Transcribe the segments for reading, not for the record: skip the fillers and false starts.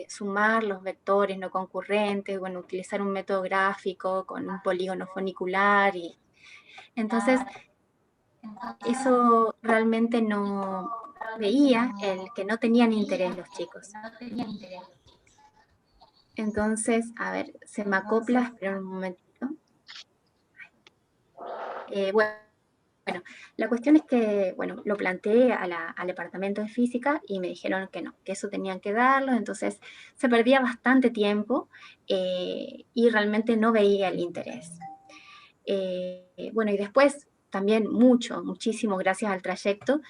sumar los vectores no concurrentes, bueno, utilizar un método gráfico con un polígono funicular. Y entonces eso realmente no veía el que no tenían interés los chicos. Entonces, a ver, se me acopla, espera un momentito. Bueno, la cuestión es que, bueno, lo planteé al departamento de física y me dijeron que no, que eso tenían que darlo, entonces se perdía bastante tiempo y realmente no veía el interés. Bueno, y después también muchísimo gracias al trayecto,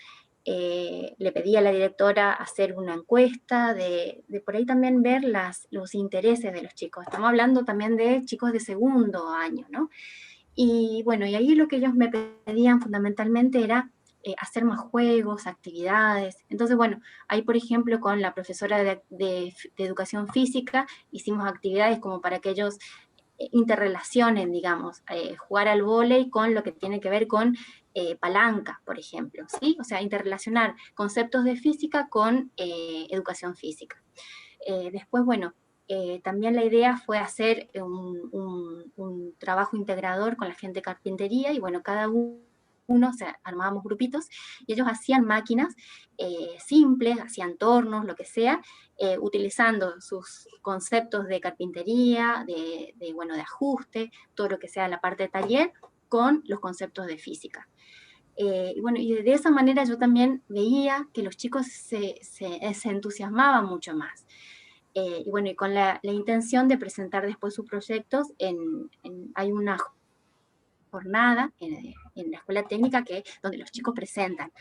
le pedí a la directora hacer una encuesta, de por ahí también ver los intereses de los chicos. Estamos hablando también de chicos de segundo año, ¿no? Y bueno, y ahí lo que ellos me pedían fundamentalmente era hacer más juegos, actividades. Entonces, bueno, ahí por ejemplo con la profesora de educación física hicimos actividades como para que ellos interrelacionen, digamos, jugar al vóley con lo que tiene que ver con palanca, por ejemplo, ¿sí? O sea, interrelacionar conceptos de física con educación física. Después, bueno, también la idea fue hacer un trabajo integrador con la gente de carpintería y bueno, cada uno, o sea, armábamos grupitos y ellos hacían máquinas simples, hacían tornos, lo que sea, utilizando sus conceptos de carpintería, bueno, de ajuste, todo lo que sea la parte de taller, con los conceptos de física. Y bueno, y de esa manera yo también veía que los chicos se entusiasmaban mucho más. Y bueno, y con la intención de presentar después sus proyectos, hay una jornada en la escuela técnica donde los chicos presentan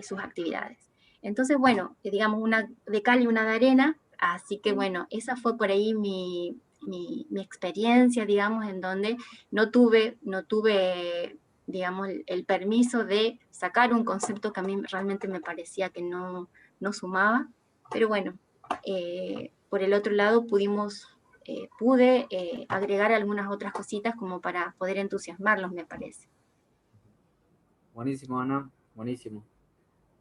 sus actividades. Entonces, bueno, digamos, una de cal y una de arena, así que bueno, esa fue por ahí mi experiencia, digamos, en donde no tuve digamos, el permiso de sacar un concepto que a mí realmente me parecía que no sumaba, pero bueno, por el otro lado pude agregar algunas otras cositas como para poder entusiasmarlos, me parece. Buenísimo, Ana, buenísimo.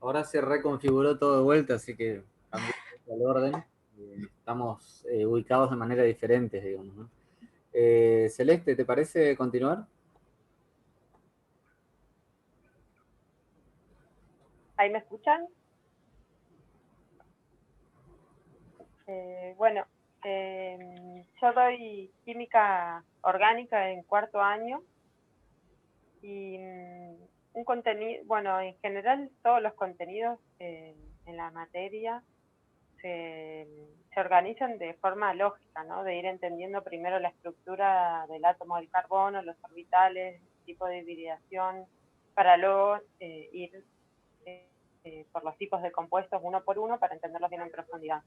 Ahora se reconfiguró todo de vuelta, así que cambió el orden. Estamos ubicados de manera diferente, digamos, ¿no? Celeste, ¿te parece continuar? ¿Ahí me escuchan? Bueno, yo doy química orgánica en cuarto año y un contenido, bueno, en general todos los contenidos en la materia se organizan de forma lógica, ¿no? De ir entendiendo primero la estructura del átomo del carbono, los orbitales, el tipo de hibridación, para luego ir por los tipos de compuestos uno por uno para entenderlos bien en profundidad.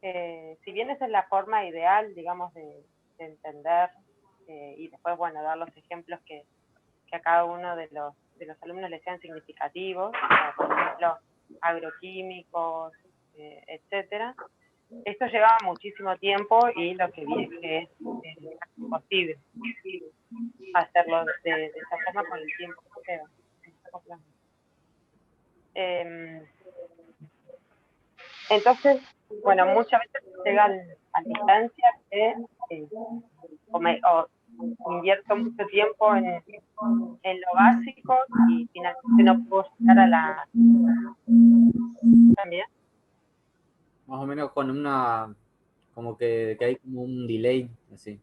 Si bien esa es la forma ideal, digamos, de entender y después, bueno, dar los ejemplos que a cada uno de los alumnos les sean significativos, por ejemplo, agroquímicos, etcétera. Esto lleva muchísimo tiempo y lo que vi es que es imposible hacerlo de esa forma con el tiempo que lleva. Entonces, bueno, muchas veces llegan a distancia que o invierto mucho tiempo en lo básico y finalmente no puedo llegar a la también. Más o menos con como que hay como un delay, así.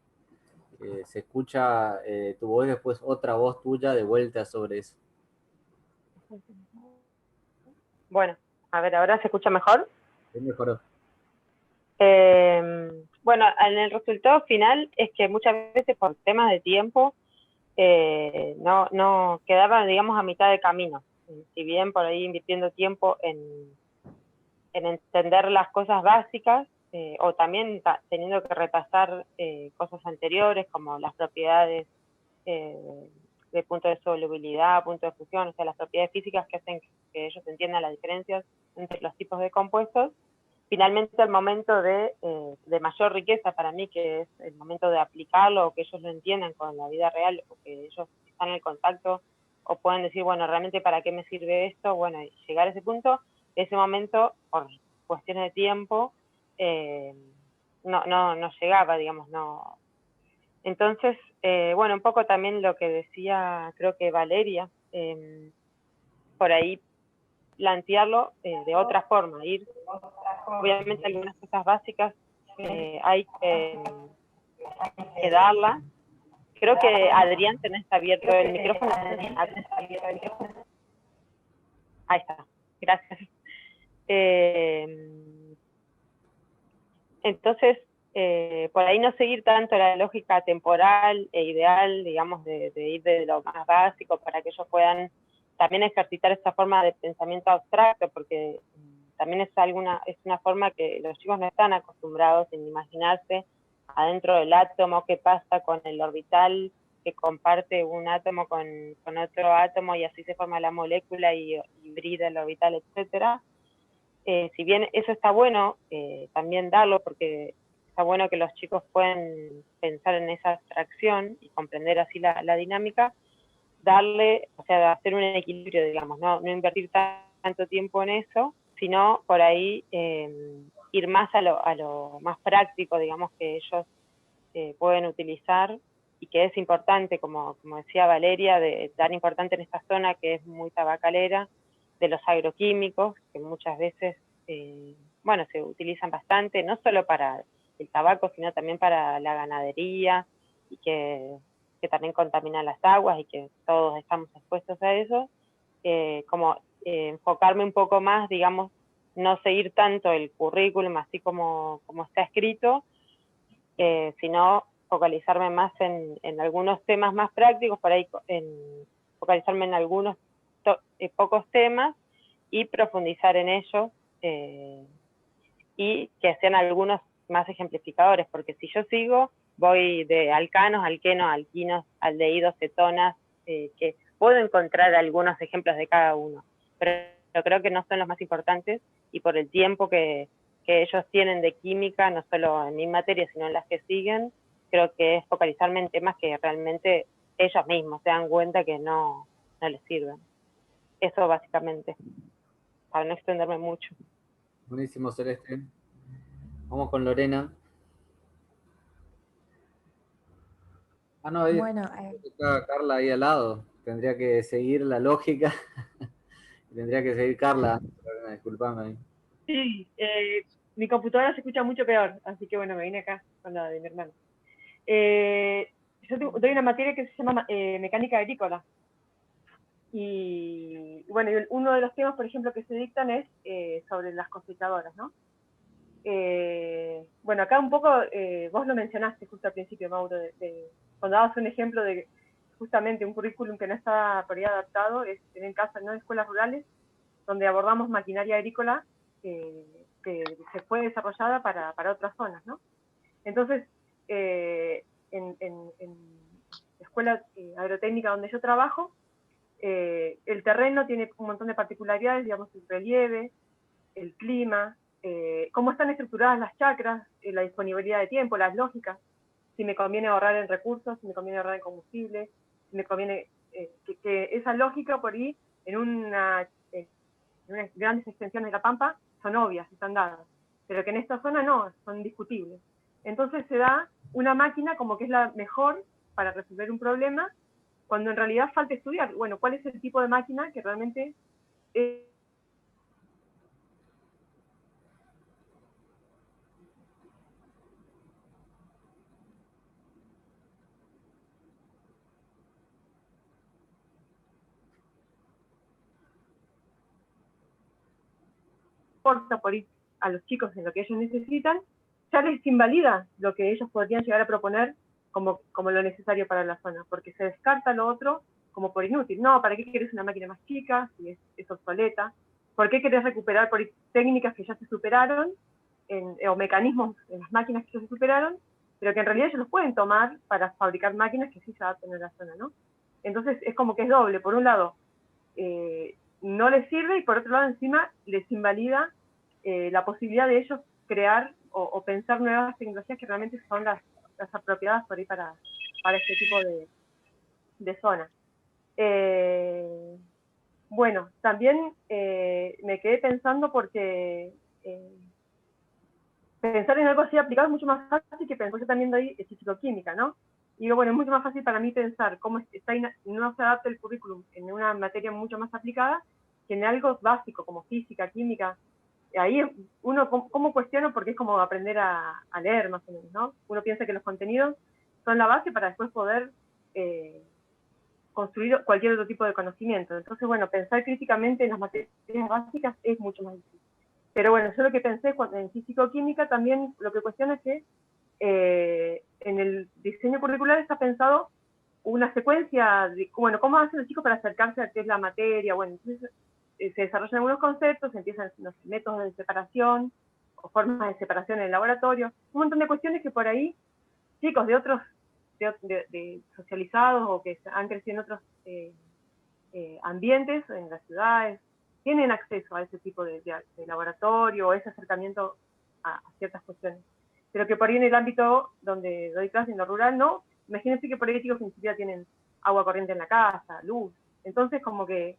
Se escucha tu voz, después otra voz tuya de vuelta sobre eso. Bueno, a ver, ¿ahora se escucha mejor? ¿Qué mejoró? Bueno, en el resultado final es que muchas veces por temas de tiempo no quedaba, digamos, a mitad de camino. Si bien por ahí invirtiendo tiempo en entender las cosas básicas, o también teniendo que repasar cosas anteriores como las propiedades de punto de solubilidad, punto de fusión, o sea, las propiedades físicas que hacen que ellos entiendan las diferencias entre los tipos de compuestos. Finalmente el momento de mayor riqueza para mí, que es el momento de aplicarlo, o que ellos lo entiendan con la vida real, o que ellos están en el contacto, o pueden decir, bueno, realmente para qué me sirve esto, bueno, y llegar a ese punto, ese momento, por cuestiones de tiempo, no llegaba, digamos, no. Entonces, bueno, un poco también lo que decía, creo que Valeria, por ahí plantearlo de otra forma, ir, obviamente algunas cosas básicas hay que darlas. Creo que Adrián, tenés abierto el micrófono. Ahí está, gracias. Entonces, por ahí no seguir tanto la lógica temporal e ideal, digamos, de ir de lo más básico para que ellos puedan también ejercitar esa forma de pensamiento abstracto, porque también es una forma que los chicos no están acostumbrados en imaginarse adentro del átomo, qué pasa con el orbital que comparte un átomo con otro átomo y así se forma la molécula y hibrida el orbital, etcétera. Si bien eso está bueno, también darlo, porque está bueno que los chicos puedan pensar en esa abstracción y comprender así la dinámica, darle, o sea, hacer un equilibrio, digamos, no invertir tanto tiempo en eso, sino por ahí ir más a lo más práctico, digamos, que ellos pueden utilizar y que es importante, como decía Valeria, de dar importante en esta zona que es muy tabacalera, de los agroquímicos, que muchas veces, bueno, se utilizan bastante, no solo para el tabaco, sino también para la ganadería, y que también contaminan las aguas y que todos estamos expuestos a eso, como enfocarme un poco más, digamos, no seguir tanto el currículum así como está escrito, sino focalizarme más en algunos temas más prácticos, por ahí focalizarme en algunos pocos temas y profundizar en ellos, y que sean algunos más ejemplificadores, porque si yo sigo, voy de alcanos, alquenos, alquinos, aldehídos, cetonas, que puedo encontrar algunos ejemplos de cada uno, pero creo que no son los más importantes, y por el tiempo que ellos tienen de química, no solo en mi materia, sino en las que siguen, creo que es focalizarme en temas que realmente ellos mismos se dan cuenta que no les sirven. Eso básicamente, para no extenderme mucho. Buenísimo, Celeste. Vamos con Lorena. Ah, no, ahí Bueno, está Carla ahí al lado. Tendría que seguir la lógica. Tendría que seguir Carla. Lorena, disculpame ahí. Sí, mi computadora se escucha mucho peor, así que bueno, me vine acá con la de mi hermano. Yo doy una materia que se llama mecánica agrícola. Y bueno, uno de los temas, por ejemplo, que se dictan es sobre las cosechadoras, ¿no? Bueno, acá un poco, vos lo mencionaste justo al principio, Mauro, cuando dabas un ejemplo de justamente un currículum que no está por ahí adaptado, es en casa, ¿no? Escuelas rurales, donde abordamos maquinaria agrícola que se fue desarrollada para otras zonas, ¿no? Entonces, en la escuela agrotécnica donde yo trabajo, el terreno tiene un montón de particularidades, digamos, el relieve, el clima, cómo están estructuradas las chacras, la disponibilidad de tiempo, las lógicas, si me conviene ahorrar en recursos, si me conviene ahorrar en combustible, si me conviene que esa lógica por ahí en unas grandes extensiones de la Pampa son obvias, están dadas, pero que en esta zona no, son discutibles. Entonces se da una máquina como que es la mejor para resolver un problema, cuando en realidad falta estudiar, bueno, cuál es el tipo de máquina que realmente importa por ir a los chicos en lo que ellos necesitan, ya les invalida lo que ellos podrían llegar a proponer como lo necesario para la zona, porque se descarta lo otro como por inútil. No, ¿para qué querés una máquina más chica si es obsoleta? ¿Por qué querés recuperar por técnicas que ya se superaron, o mecanismos en las máquinas que ya se superaron, pero que en realidad ellos los pueden tomar para fabricar máquinas que sí se adapten a la zona, ¿no? Entonces es como que es doble. Por un lado, no les sirve, y por otro lado encima les invalida la posibilidad de ellos crear o pensar nuevas tecnologías que realmente son las apropiadas por ahí para este tipo de zonas. Bueno, también me quedé pensando porque pensar en algo así aplicado es mucho más fácil que pensar, yo también doy físico-química, ¿no? Y digo, bueno, es mucho más fácil para mí pensar cómo no se adapta el currículum en una materia mucho más aplicada que en algo básico como física, química. Y ahí uno, ¿cómo cuestiono? Porque es como aprender a leer más o menos, ¿no? Uno piensa que los contenidos son la base para después poder construir cualquier otro tipo de conocimiento. Entonces, bueno, pensar críticamente en las materias básicas es mucho más difícil. Pero bueno, yo lo que pensé en físico-química también lo que cuestiono es que en el diseño curricular está pensado una secuencia de, bueno, cómo hacen los chicos para acercarse a qué es la materia. Bueno, entonces se desarrollan algunos conceptos, se empiezan los métodos de separación o formas de separación en el laboratorio, un montón de cuestiones que por ahí chicos de otros de socializados o que han crecido en otros ambientes, en las ciudades, tienen acceso a ese tipo de laboratorio o ese acercamiento a ciertas cuestiones. Pero que por ahí en el ámbito donde doy clase, en lo rural, no. Imagínense que por ahí chicos que ni siquiera tienen agua corriente en la casa, luz. Entonces, como que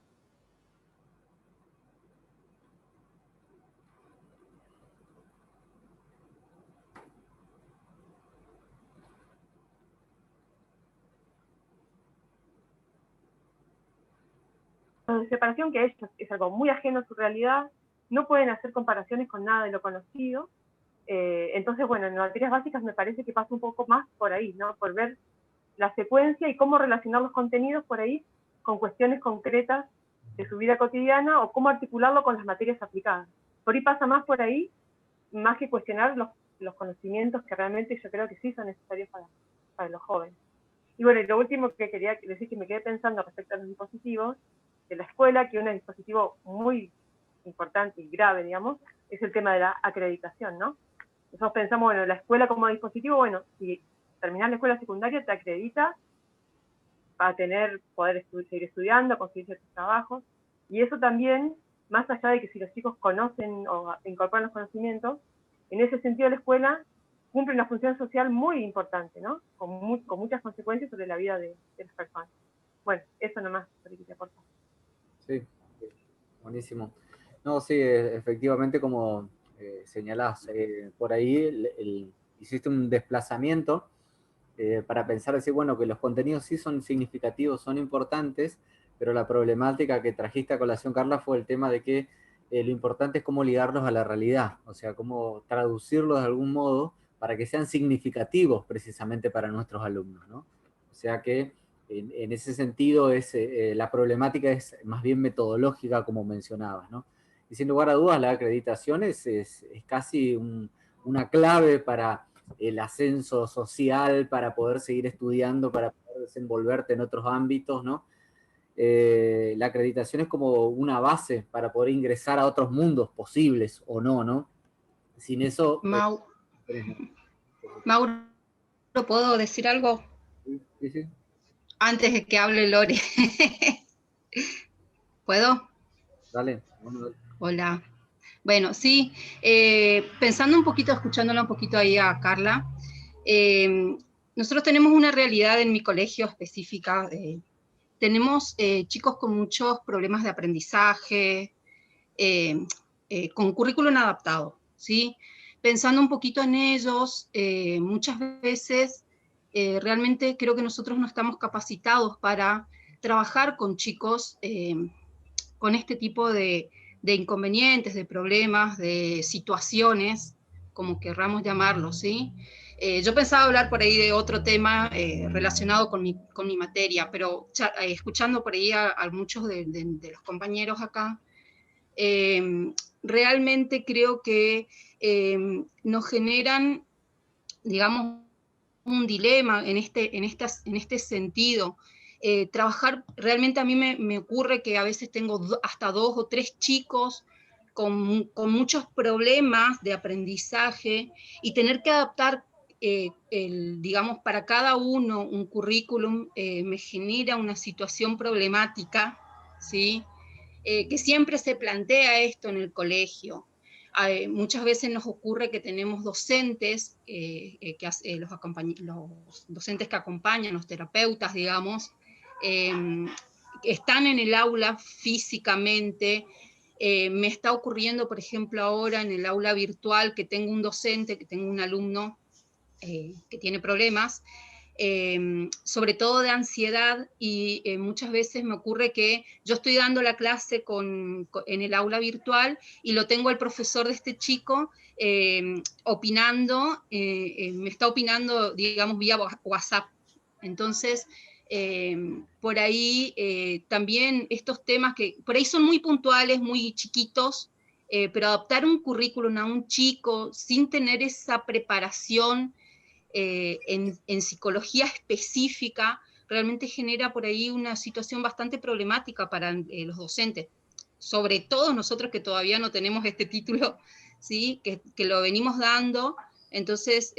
de separación, que es algo muy ajeno a su realidad, no pueden hacer comparaciones con nada de lo conocido. Entonces, bueno, en materias básicas me parece que pasa un poco más por ahí, ¿no? Por ver la secuencia y cómo relacionar los contenidos por ahí con cuestiones concretas de su vida cotidiana o cómo articularlo con las materias aplicadas. Por ahí pasa más por ahí, más que cuestionar los conocimientos que realmente yo creo que sí son necesarios para los jóvenes. Y bueno, y lo último que quería decir, que me quedé pensando respecto a los dispositivos de la escuela, que un dispositivo muy importante y grave, digamos, es el tema de la acreditación, ¿no? Nosotros pensamos, bueno, la escuela como dispositivo, bueno, si terminar la escuela secundaria te acredita para poder seguir estudiando, conseguir ciertos trabajos, y eso también, más allá de que si los chicos conocen o incorporan los conocimientos, en ese sentido la escuela cumple una función social muy importante, ¿no? Con muchas consecuencias sobre la vida de las personas. Bueno, eso nomás, te aporto. Sí, buenísimo. No, sí, efectivamente, como señalás, por ahí hiciste un desplazamiento para pensar, decir, bueno, que los contenidos sí son significativos, son importantes, pero la problemática que trajiste a colación, Carla, fue el tema de que lo importante es cómo ligarlos a la realidad, o sea, cómo traducirlos de algún modo para que sean significativos precisamente para nuestros alumnos, ¿no? O sea que en ese sentido la problemática es más bien metodológica, como mencionabas, ¿no? Y sin lugar a dudas, la acreditación es casi una clave para el ascenso social, para poder seguir estudiando, para poder desenvolverte en otros ámbitos, ¿no? La acreditación es como una base para poder ingresar a otros mundos posibles o no, ¿no? Sin eso... Mauro, ¿puedo decir algo? Sí, sí. Antes de que hable Lore. ¿Puedo? Dale, dale. Hola. Bueno, sí, pensando un poquito, escuchándola un poquito ahí a Carla, nosotros tenemos una realidad en mi colegio específica. Tenemos chicos con muchos problemas de aprendizaje, con currículum adaptado, ¿sí? Pensando un poquito en ellos, muchas veces realmente creo que nosotros no estamos capacitados para trabajar con chicos con este tipo de inconvenientes, de problemas, de situaciones, como querramos llamarlo, ¿sí? Yo pensaba hablar por ahí de otro tema relacionado con mi materia, pero escuchando por ahí a muchos de los compañeros acá, realmente creo que nos generan, digamos, un dilema en este sentido. Trabajar, realmente a mí me ocurre que a veces tengo hasta 2 o 3 chicos con muchos problemas de aprendizaje y tener que adaptar, digamos, para cada uno un currículum me genera una situación problemática, ¿sí? Que siempre se plantea esto en el colegio. Muchas veces nos ocurre que tenemos docentes, los docentes que acompañan, los terapeutas, digamos, están en el aula físicamente Me está ocurriendo, por ejemplo, ahora en el aula virtual que tengo un docente, que tengo un alumno que tiene problemas, sobre todo de ansiedad, y muchas veces me ocurre que yo estoy dando la clase en el aula virtual y lo tengo el profesor de este chico opinando, me está opinando, digamos, vía WhatsApp. Entonces, por ahí también estos temas que por ahí son muy puntuales, muy chiquitos, pero adaptar un currículum a un chico sin tener esa preparación en psicología específica, realmente genera por ahí una situación bastante problemática para los docentes, sobre todo nosotros que todavía no tenemos este título, ¿sí? que lo venimos dando. Entonces,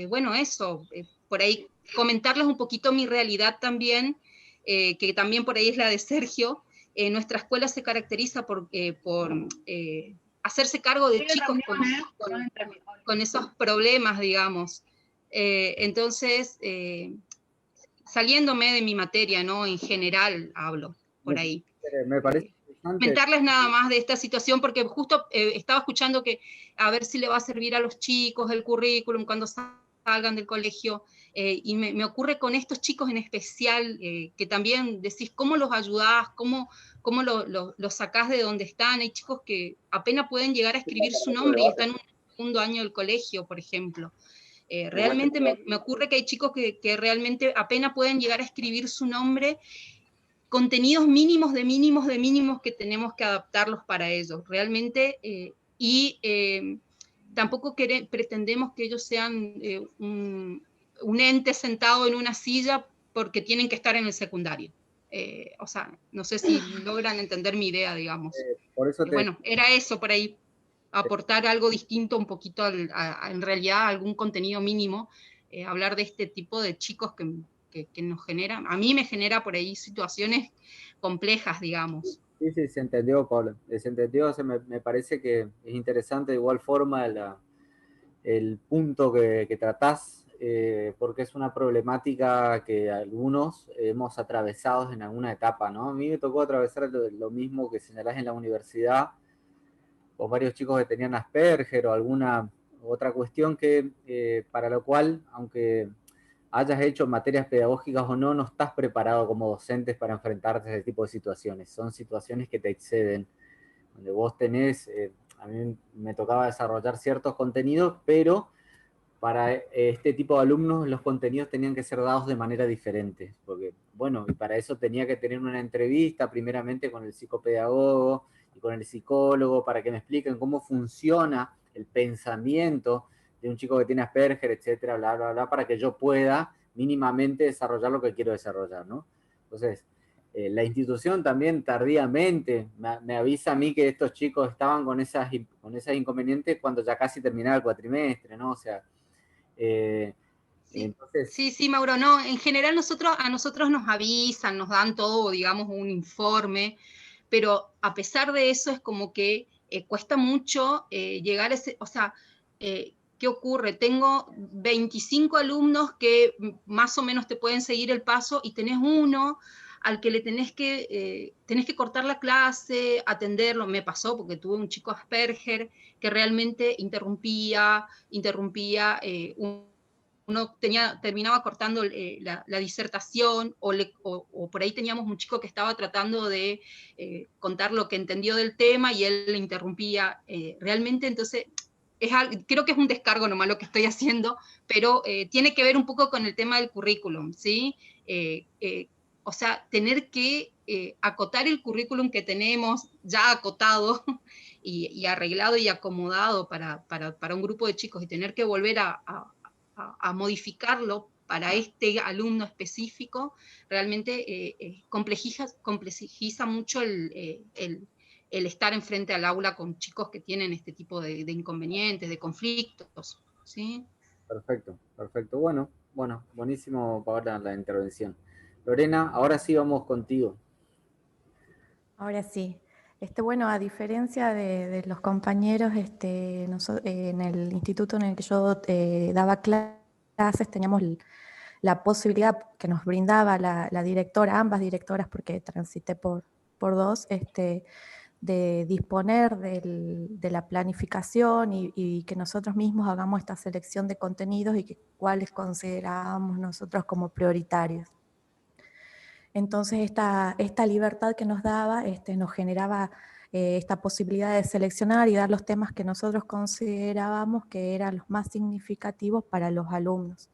bueno, eso, por ahí comentarles un poquito mi realidad también, que también por ahí es la de Sergio. Nuestra escuela se caracteriza por hacerse cargo de chicos con esos problemas, digamos. Entonces, saliéndome de mi materia, ¿no? En general hablo por ahí. Me parece interesante. Comentarles nada más de esta situación, porque justo estaba escuchando que a ver si le va a servir a los chicos el currículum cuando salgan del colegio, y me ocurre con estos chicos en especial, que también decís, ¿cómo los ayudás? ¿Cómo los sacás de donde están? Hay chicos que apenas pueden llegar a escribir su nombre y están en un segundo año del colegio, por ejemplo. Realmente me ocurre que hay chicos que realmente apenas pueden llegar a escribir su nombre, contenidos mínimos de mínimos que tenemos que adaptarlos para ellos, realmente, tampoco pretendemos que ellos sean un ente sentado en una silla porque tienen que estar en el secundario. O sea, no sé si logran entender mi idea, digamos. Por eso Bueno, era eso por ahí, aportar algo distinto un poquito en realidad algún contenido mínimo, hablar de este tipo de chicos que nos generan, a mí me genera por ahí situaciones complejas, digamos. Sí, sí, se entendió, Pablo. Se entendió, me parece que es interesante de igual forma el punto que tratás, porque es una problemática que algunos hemos atravesado en alguna etapa, ¿no? A mí me tocó atravesar lo mismo que señalás en la universidad, o varios chicos que tenían Asperger o alguna otra cuestión que para lo cual, aunque hayas hecho materias pedagógicas o no, no estás preparado como docentes para enfrentarte a ese tipo de situaciones. Son situaciones que te exceden, donde vos tenés, a mí me tocaba desarrollar ciertos contenidos, pero para este tipo de alumnos los contenidos tenían que ser dados de manera diferente, porque, bueno, y para eso tenía que tener una entrevista primeramente con el psicopedagogo y con el psicólogo para que me expliquen cómo funciona el pensamiento de un chico que tiene Asperger, etcétera, bla, bla, bla, para que yo pueda mínimamente desarrollar lo que quiero desarrollar, ¿no? Entonces, la institución también tardíamente me avisa a mí que estos chicos estaban con esas inconvenientes cuando ya casi terminaba el cuatrimestre, ¿no? O sea, Sí. entonces... Sí, Mauro, no, en general a nosotros nos avisan, nos dan todo, digamos, un informe, pero a pesar de eso es como que cuesta mucho llegar a ese, o sea, ¿qué ocurre? Tengo 25 alumnos que más o menos te pueden seguir el paso y tenés uno al que le tenés que cortar la clase, atenderlo. Me pasó porque tuve un chico Asperger que realmente interrumpía uno terminaba cortando la disertación, o por ahí teníamos un chico que estaba tratando de contar lo que entendió del tema y él le interrumpía. Realmente, entonces, creo que es un descargo nomás lo que estoy haciendo, pero tiene que ver un poco con el tema del currículum, ¿sí? O sea, tener que acotar el currículum que tenemos ya acotado y arreglado y acomodado para un grupo de chicos y tener que volver a modificarlo para este alumno específico, realmente complejiza mucho el estar enfrente al aula con chicos que tienen este tipo de inconvenientes, de conflictos, ¿sí? Perfecto, perfecto. Bueno, buenísimo, Paola, la intervención. Lorena, ahora sí vamos contigo. Ahora sí. Bueno, a diferencia de los compañeros, en el instituto en el que yo daba clases, teníamos la posibilidad que nos brindaba la directora, ambas directoras, porque transité por dos, de disponer de la planificación y que nosotros mismos hagamos esta selección de contenidos y cuáles considerábamos nosotros como prioritarios. Entonces esta libertad que nos daba nos generaba esta posibilidad de seleccionar y dar los temas que nosotros considerábamos que eran los más significativos para los alumnos.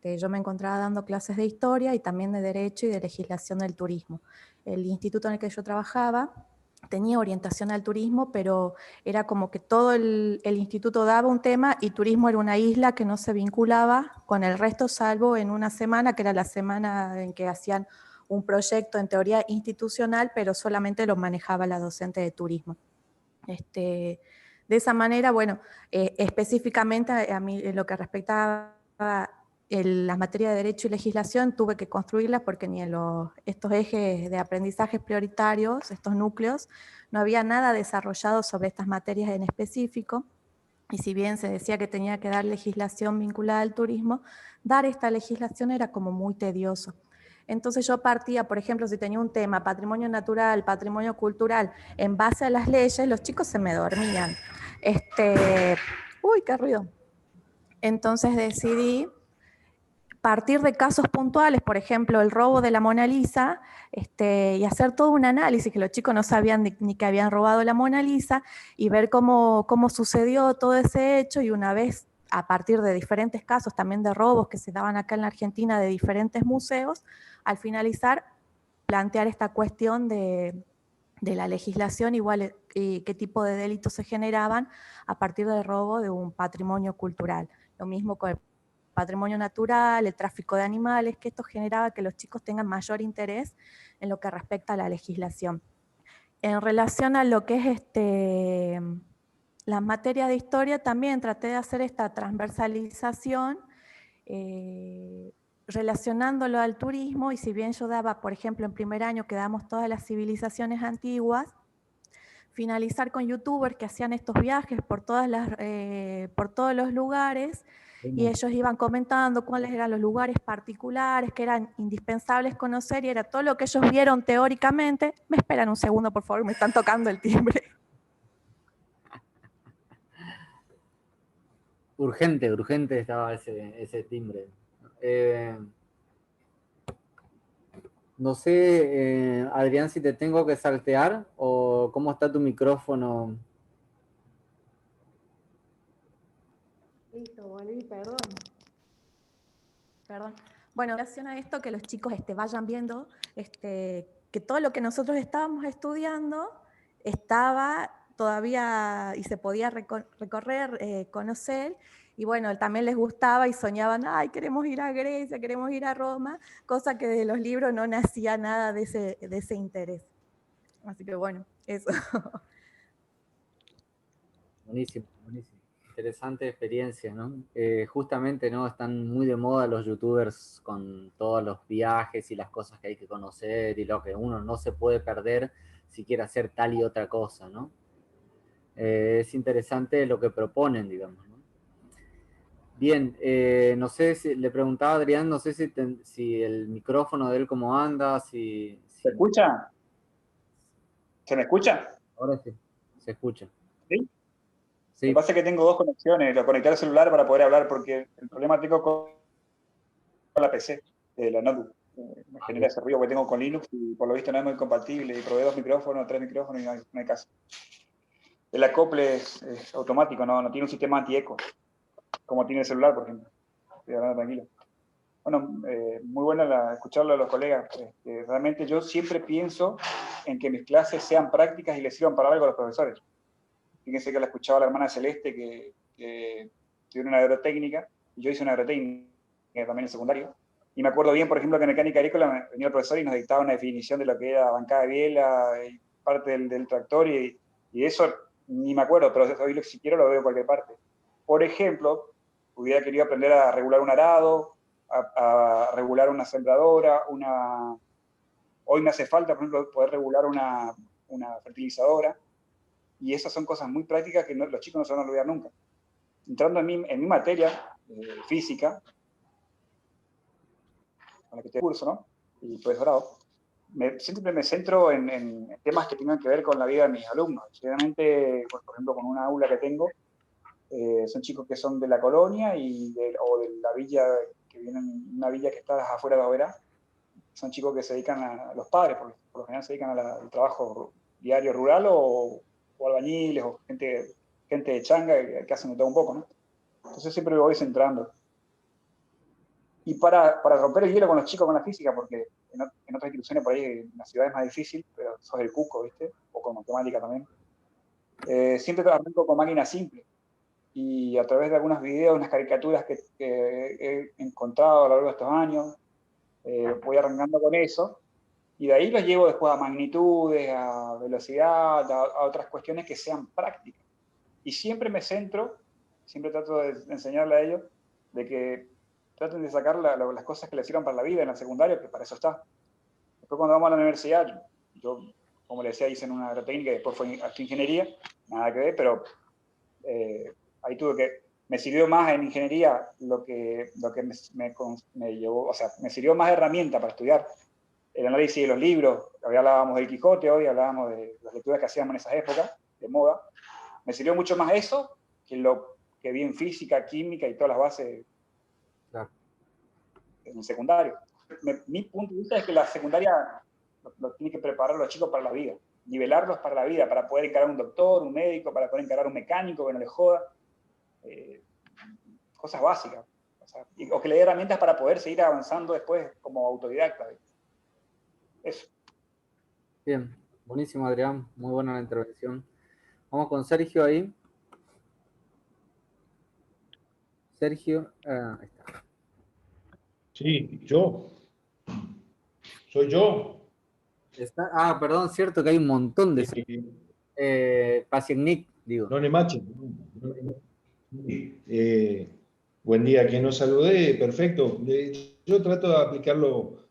Yo me encontraba dando clases de historia y también de derecho y de legislación del turismo. El instituto en el que yo trabajaba tenía orientación al turismo, pero era como que todo el instituto daba un tema y turismo era una isla que no se vinculaba con el resto, salvo en una semana, que era la semana en que hacían un proyecto en teoría institucional, pero solamente lo manejaba la docente de turismo. De esa manera, bueno, específicamente a mí en lo que respectaba las materias de Derecho y Legislación tuve que construirlas porque ni en estos ejes de aprendizajes prioritarios, estos núcleos, no había nada desarrollado sobre estas materias en específico. Y si bien se decía que tenía que dar legislación vinculada al turismo, dar esta legislación era como muy tedioso. Entonces yo partía, por ejemplo, si tenía un tema, patrimonio natural, patrimonio cultural, en base a las leyes, los chicos se me dormían. Uy, qué ruido. Entonces decidí partir de casos puntuales, por ejemplo, el robo de la Mona Lisa, y hacer todo un análisis, que los chicos no sabían ni que habían robado la Mona Lisa, y ver cómo sucedió todo ese hecho, y una vez, a partir de diferentes casos también de robos que se daban acá en la Argentina de diferentes museos, al finalizar, plantear esta cuestión de la legislación, igual qué tipo de delitos se generaban a partir del robo de un patrimonio cultural. Lo mismo con el patrimonio natural, el tráfico de animales, que esto generaba que los chicos tengan mayor interés en lo que respecta a la legislación. En relación a lo que es las materias de historia, también traté de hacer esta transversalización, relacionándolo al turismo, y si bien yo daba, por ejemplo, en primer año que damos todas las civilizaciones antiguas, finalizar con youtubers que hacían estos viajes por todos los lugares, y ellos iban comentando cuáles eran los lugares particulares que eran indispensables conocer, y era todo lo que ellos vieron teóricamente. Me esperan un segundo, por favor, me están tocando el timbre. Urgente estaba ese timbre. No sé, Adrián, si te tengo que saltear o cómo está tu micrófono. Listo, volví, perdón. Bueno, en relación a esto, que los chicos vayan viendo que todo lo que nosotros estábamos estudiando estaba todavía y se podía recorrer, conocer, y bueno, también les gustaba y soñaban, ay, queremos ir a Grecia, queremos ir a Roma, cosa que de los libros no nacía nada de ese interés. Así que bueno, eso. Buenísimo, buenísimo. Interesante experiencia, ¿no? Justamente, ¿no? Están muy de moda los youtubers con todos los viajes y las cosas que hay que conocer y lo que uno no se puede perder si quiere hacer tal y otra cosa, ¿no? Es interesante lo que proponen, digamos, ¿no? Bien, no sé si le preguntaba a Adrián, no sé si el micrófono de él cómo anda, si... ¿Se escucha? ¿Se me escucha? Ahora sí, se escucha. ¿Sí? Sí. Lo que pasa es que tengo dos conexiones, lo conecté al celular para poder hablar, porque el problema tengo con la PC, la notebook. Me genera ese ruido que tengo con Linux y por lo visto no es muy compatible, y probé 2 micrófonos, 3 micrófonos y no hay caso. El acople es automático, no tiene un sistema anti-eco, como tiene el celular, por ejemplo. Estoy hablando tranquilo. Bueno, muy buena escucharlo a los colegas. Realmente yo siempre pienso en que mis clases sean prácticas y les sirvan para algo a los profesores. Fíjense que la escuchaba la hermana Celeste, que tiene una agrotécnica, y yo hice una agrotécnica también en secundario. Y me acuerdo bien, por ejemplo, que en mecánica agrícola venía el profesor y nos dictaba una definición de lo que era bancada de biela, y parte del tractor, y eso ni me acuerdo, pero hoy si quiero lo veo en cualquier parte. Por ejemplo, hubiera querido aprender a regular un arado, a regular una sembradora, hoy me hace falta, por ejemplo, poder regular una fertilizadora, y esas son cosas muy prácticas que los chicos no se van a olvidar nunca. Entrando en mi materia, física, con la que estoy en curso, ¿no? Y profesorado, siempre me centro en temas que tengan que ver con la vida de mis alumnos. Generalmente, pues, por ejemplo, con una aula que tengo, son chicos que son de la colonia o de la villa, que vienen, una villa que está afuera de Oberá. Son chicos que se dedican los padres, por lo general se dedican al trabajo diario rural o albañiles o gente de changa que hacen de todo un poco, ¿no? Entonces siempre me voy centrando. Y para romper el hielo con los chicos con la física, porque en otras instituciones por ahí en la ciudad es más difícil, pero sos del Cusco, ¿viste? O con matemática también. Siempre arranco con máquinas simples. Y a través de algunos videos, unas caricaturas que he encontrado a lo largo de estos años, voy arrancando con eso. Y de ahí los llevo después a magnitudes, a velocidad, a otras cuestiones que sean prácticas. Y siempre me centro, siempre trato de enseñarle a ellos, de que traten de sacar las cosas que les sirvan para la vida en la secundaria, que para eso está. Después cuando vamos a la universidad, yo, como les decía, hice en una agrotécnica y después fue a ingeniería, nada que ver, pero ahí me sirvió más en ingeniería lo que me llevó, o sea, me sirvió más herramienta para estudiar el análisis de los libros. Hoy hablábamos del Quijote, hoy hablábamos de las lecturas que hacíamos en esas épocas, de moda. Me sirvió mucho más eso que lo que vi en física, química y todas las bases en el secundario. Mi punto de vista es que la secundaria lo tiene que preparar a los chicos para la vida, nivelarlos para la vida, para poder encarar un doctor, un médico, para poder encarar un mecánico que no le joda. Cosas básicas. O que le dé herramientas para poder seguir avanzando después como autodidacta. Eso. Bien, buenísimo, Adrián, muy buena la intervención. Vamos con Sergio ahí. Sergio, ahí está. Sí, yo. Soy yo. Perdón, cierto que hay un montón de Pasiegnik, digo. No le mache. Buen día, quien nos saludé, perfecto. Yo trato de aplicarlo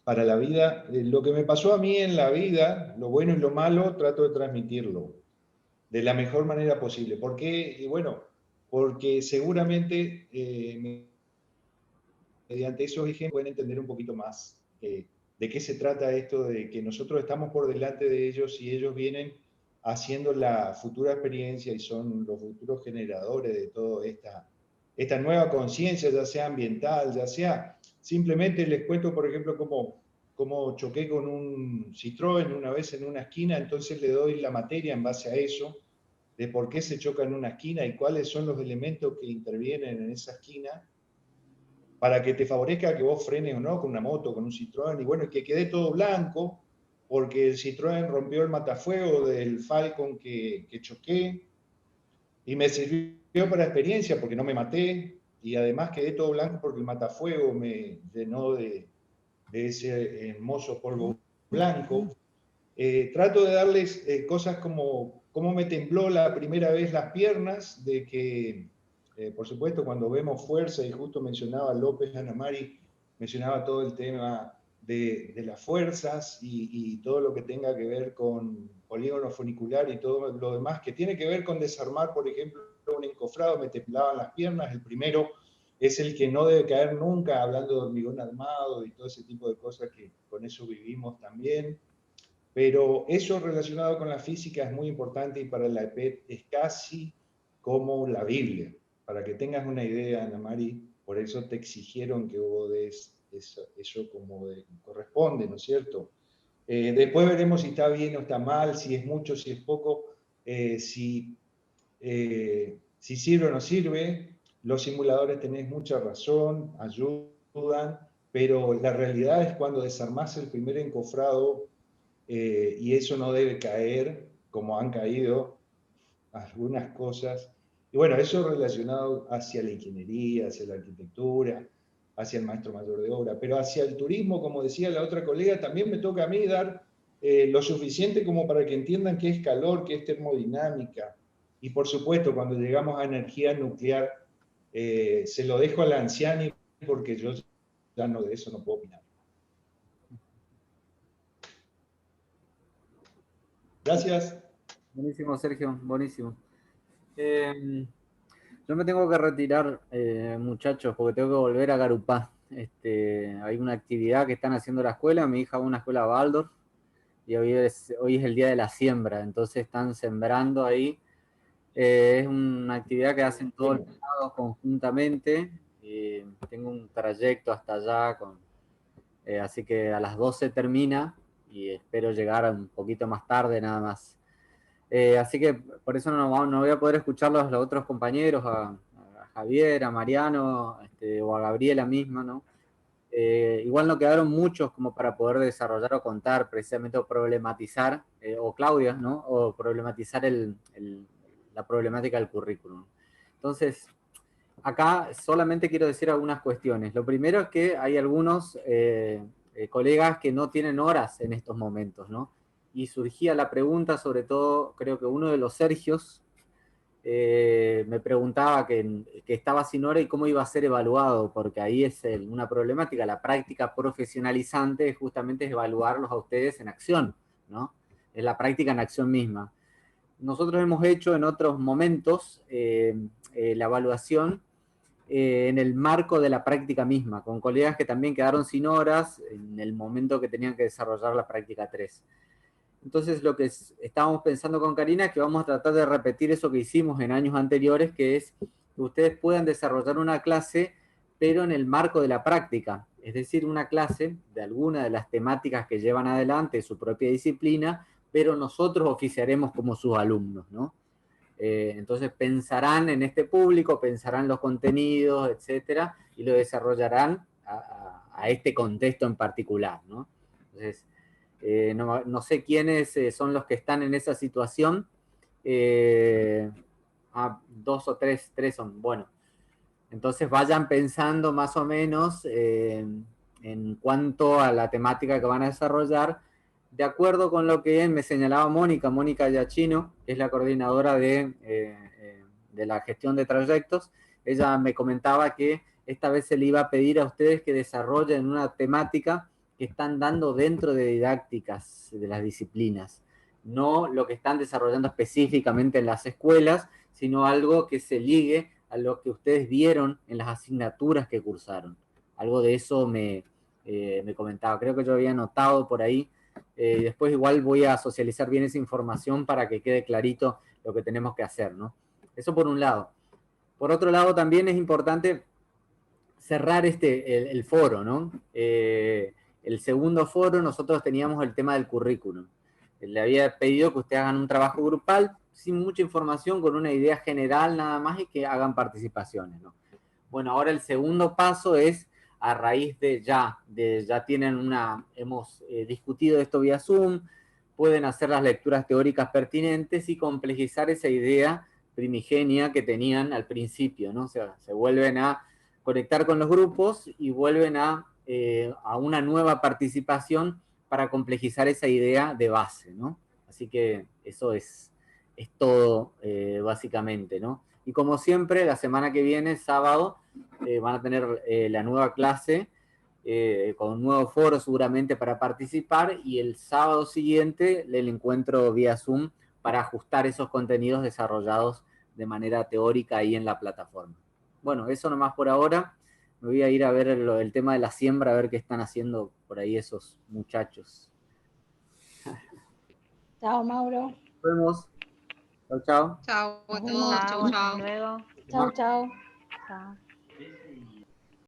para la vida. Lo que me pasó a mí en la vida, lo bueno y lo malo, trato de transmitirlo de la mejor manera posible. ¿Por qué? Bueno, porque seguramente mediante esos ejemplos pueden entender un poquito más de qué se trata esto, de que nosotros estamos por delante de ellos y ellos vienen haciendo la futura experiencia y son los futuros generadores de toda esta nueva conciencia, ya sea ambiental, ya sea simplemente les cuento, por ejemplo, cómo choqué con un Citroën una vez en una esquina, entonces le doy la materia en base a eso, de por qué se choca en una esquina y cuáles son los elementos que intervienen en esa esquina, para que te favorezca que vos frenes o no con una moto, con un Citroën, y bueno, que quede todo blanco, porque el Citroën rompió el matafuego del Falcon que choqué, y me sirvió para experiencia porque no me maté, y además quedé todo blanco porque el matafuego me llenó de ese hermoso polvo blanco. Trato de darles cosas como cómo me tembló la primera vez las piernas, de que por supuesto, cuando vemos fuerza, y justo mencionaba López Anamari, mencionaba todo el tema de las fuerzas y todo lo que tenga que ver con polígono funicular y todo lo demás, que tiene que ver con desarmar, por ejemplo, un encofrado, me temblaban las piernas. El primero es el que no debe caer nunca, hablando de hormigón armado y todo ese tipo de cosas que con eso vivimos también. Pero eso relacionado con la física es muy importante y para la EPET es casi como la Biblia. Para que tengas una idea, Ana Mari, por eso te exigieron que vos des eso como corresponde, ¿no es cierto? Después veremos si está bien o está mal, si es mucho, si es poco, si sirve o no sirve. Los simuladores tenés mucha razón, ayudan, pero la realidad es cuando desarmás el primer encofrado, y eso no debe caer como han caído algunas cosas. Y bueno, eso relacionado hacia la ingeniería, hacia la arquitectura, hacia el maestro mayor de obra, pero hacia el turismo, como decía la otra colega, también me toca a mí dar lo suficiente como para que entiendan qué es calor, qué es termodinámica. Y por supuesto, cuando llegamos a energía nuclear, se lo dejo a la Anciani porque yo ya no, de eso no puedo opinar. Gracias. Buenísimo, Sergio, buenísimo. Yo me tengo que retirar, muchachos, porque tengo que volver a Garupá. hay una actividad que están haciendo la escuela, mi hija va a una escuela Waldorf, y hoy es el día de la siembra, entonces están sembrando ahí. Es una actividad que hacen todos los lados conjuntamente. Tengo un trayecto hasta allá, así que a las 12 termina y espero llegar un poquito más tarde nada más. Así que por eso no voy a poder escuchar a los otros compañeros, a Javier, a Mariano, o a Gabriela misma, ¿no? Igual no quedaron muchos como para poder desarrollar o contar precisamente o problematizar, o Claudia, ¿no? O problematizar la problemática del currículum. Entonces, acá solamente quiero decir algunas cuestiones. Lo primero es que hay algunos colegas que no tienen horas en estos momentos, ¿no? Y surgía la pregunta, sobre todo, creo que uno de los Sergios me preguntaba que estaba sin hora y cómo iba a ser evaluado, porque ahí es una problemática. La práctica profesionalizante justamente es evaluarlos a ustedes en acción, ¿no? Es la práctica en acción misma. Nosotros hemos hecho en otros momentos la evaluación en el marco de la práctica misma, con colegas que también quedaron sin horas en el momento que tenían que desarrollar la práctica 3. Entonces lo que estábamos pensando con Karina es que vamos a tratar de repetir eso que hicimos en años anteriores, que es que ustedes puedan desarrollar una clase, pero en el marco de la práctica. Es decir, una clase de alguna de las temáticas que llevan adelante su propia disciplina, pero nosotros oficiaremos como sus alumnos, ¿no? Entonces pensarán en este público, pensarán los contenidos, etcétera, y lo desarrollarán a este contexto en particular, ¿no? Entonces, no sé quiénes son los que están en esa situación. 2 o 3 son, bueno. Entonces vayan pensando más o menos en cuanto a la temática que van a desarrollar, de acuerdo con lo que me señalaba Mónica Yachino, que es la coordinadora de la gestión de trayectos. Ella me comentaba que esta vez se le iba a pedir a ustedes que desarrollen una temática que están dando dentro de didácticas de las disciplinas, no lo que están desarrollando específicamente en las escuelas, sino algo que se ligue a lo que ustedes vieron en las asignaturas que cursaron. Algo de eso me comentaba, creo que yo había notado por ahí. Después igual voy a socializar bien esa información para que quede clarito lo que tenemos que hacer, ¿no? Eso por un lado. Por otro lado también es importante cerrar el foro, ¿no? El segundo foro nosotros teníamos el tema del currículum. Le había pedido que ustedes hagan un trabajo grupal sin mucha información, con una idea general nada más y que hagan participaciones, ¿no? Bueno, ahora el segundo paso es a raíz de ya tienen hemos discutido esto vía Zoom, pueden hacer las lecturas teóricas pertinentes y complejizar esa idea primigenia que tenían al principio, ¿no? O sea, se vuelven a conectar con los grupos y vuelven a una nueva participación para complejizar esa idea de base, ¿no? Así que eso es todo básicamente, ¿no? Y como siempre, la semana que viene, sábado, van a tener la nueva clase con un nuevo foro seguramente para participar, y el sábado siguiente el encuentro vía Zoom para ajustar esos contenidos desarrollados de manera teórica ahí en la plataforma. Bueno, eso nomás por ahora. Me voy a ir a ver el tema de la siembra, a ver qué están haciendo por ahí esos muchachos. Chao, Mauro. Nos vemos. Chao, chao. Chao a Nos todos, vemos. chao, Hasta chao. luego. Chao, chao. Chao.